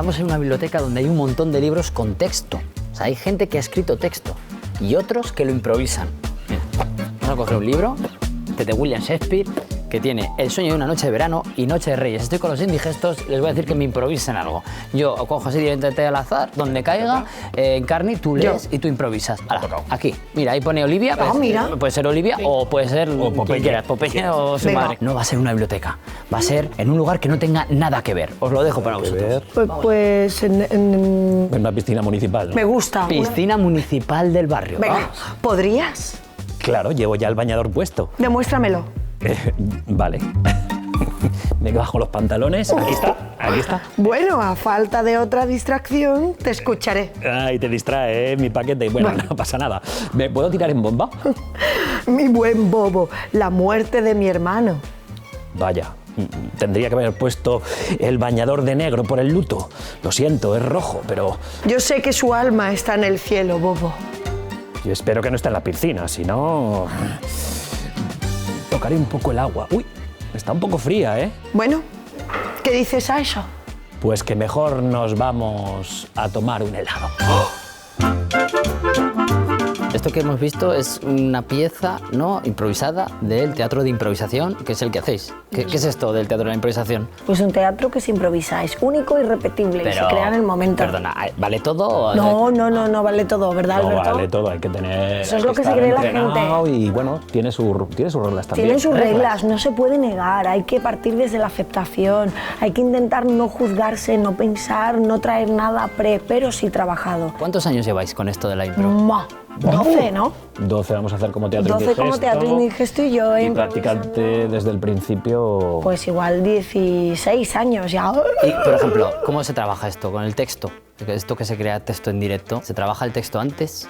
estamos en una biblioteca donde hay un montón de libros con texto. O sea, hay gente que ha escrito texto y otros que lo improvisan. Mira, vamos a coger un libro de William Shakespeare que tiene El sueño de una noche de verano y Noche de Reyes. Estoy con los indigestos, les voy a decir que me improvisen algo. Yo cojo así directamente al azar, donde caiga, Encarni, tú lees y tú improvisas. Ahora, aquí, mira, ahí pone Olivia. Mira. Puede ser Olivia o puede ser Popeye. quien quieras, Popeye o su madre. No va a ser una biblioteca, va a ser en un lugar que no tenga nada que ver. Os lo dejo para vosotros. Pues En una piscina municipal, ¿no? me gusta. Piscina municipal del barrio. Venga, ¿podrías? Claro, llevo ya el bañador puesto. Demuéstramelo. Vale. Me bajo los pantalones. Aquí está, aquí está. Bueno, a falta de otra distracción, te escucharé. Ay, te distrae, mi paquete. Bueno, no pasa nada. ¿Me puedo tirar en bomba? Mi buen bobo, la muerte de mi hermano. Vaya, tendría que haber puesto el bañador de negro por el luto. Lo siento, es rojo, pero Yo sé que su alma está en el cielo, bobo. yo espero que no esté en la piscina, si no... Tocaré un poco el agua. Uy, está un poco fría, ¿eh? Bueno, ¿qué dices a eso? Pues que mejor nos vamos a tomar un helado. Esto que hemos visto es una pieza no improvisada del teatro de improvisación, que es el que hacéis. ¿Qué es esto del teatro de la improvisación? Pues un teatro que se improvisa, es único y repetible y se crea en el momento. Perdona, ¿vale todo? No vale todo, ¿verdad, No Alberto? vale todo, hay que tener... Eso es hay lo que se estar cree la entrenado gente. Y bueno, tiene sus reglas también. Tienen sus reglas, no se puede negar, hay que partir desde la aceptación, hay que intentar no juzgarse, no pensar, no traer nada pero sí trabajado. ¿Cuántos años lleváis con esto de la impro? 12, ¿no? 12 vamos a hacer como teatro 12 indigesto. como teatro indigesto y yo Y improvisando. practicante desde el principio... Pues igual 16 años ya. Y, por ejemplo, ¿cómo se trabaja esto con el texto? Esto que se crea texto en directo, ¿se trabaja el texto antes?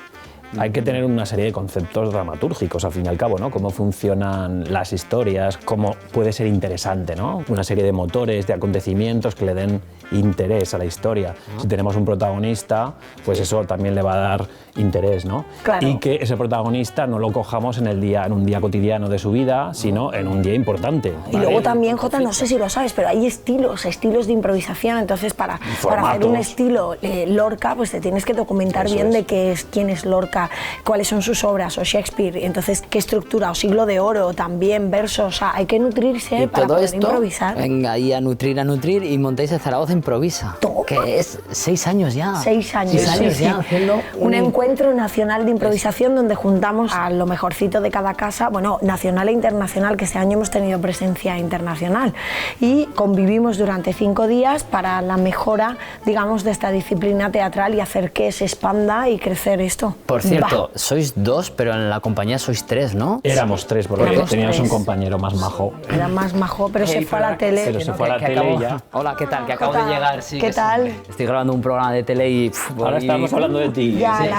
Hay que tener una serie de conceptos dramatúrgicos, al fin y al cabo, ¿no? Cómo funcionan las historias, cómo puede ser interesante, ¿no? Una serie de motores, de acontecimientos que le den interés a la historia. Si tenemos un protagonista, pues eso también le va a dar interés, ¿no? Claro. Y que ese protagonista no lo cojamos en un día cotidiano de su vida, sino en un día importante. Y luego también, Jota, no sé si lo sabes, pero hay estilos de improvisación. Entonces, para hacer un estilo Lorca, pues te tienes que documentar Eso bien es. de quién es Lorca, cuáles son sus obras, o Shakespeare. Entonces, qué estructura, o Siglo de Oro, también versos. O sea, hay que nutrirse Y para todo poder esto, improvisar. venga ahí a nutrir y montáis el Zaragoza Improvisa. Toma. Que es 6 años ya. 6 años, 6 años sí, ya sí. haciendo Un encuentro nacional de improvisación donde juntamos a lo mejorcito de cada casa, bueno, nacional e internacional, que este año hemos tenido presencia internacional, y convivimos durante 5 días para la mejora, digamos, de esta disciplina teatral y hacer que se expanda y crecer esto. Por cierto, sois 2, pero en la compañía sois 3, ¿no? Éramos 3, porque Éramos teníamos 3. un compañero más majo. Era más majo, pero se fue a la tele. Pero se fue a la tele y ya. Hola, ¿qué tal? Que acabo de Jota, llegar. Sí, ¿qué que sí. tal? Estoy grabando un programa de tele y... Ahora estamos hablando de ti. Ya, Sí.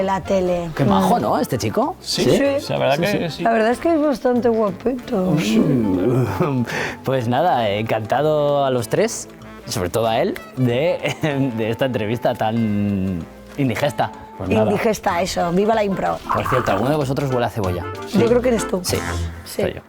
la tele. Qué majo, ¿no? Este chico. Sí, la verdad que sí. La verdad es que es bastante guapito. Pues nada, encantado a los 3, sobre todo a él, de esta entrevista tan indigesta. Pues nada. Indigesta, eso. Viva la impro. Por cierto, ¿alguno de vosotros huele a cebolla? Yo creo que eres tú. Sí, soy yo.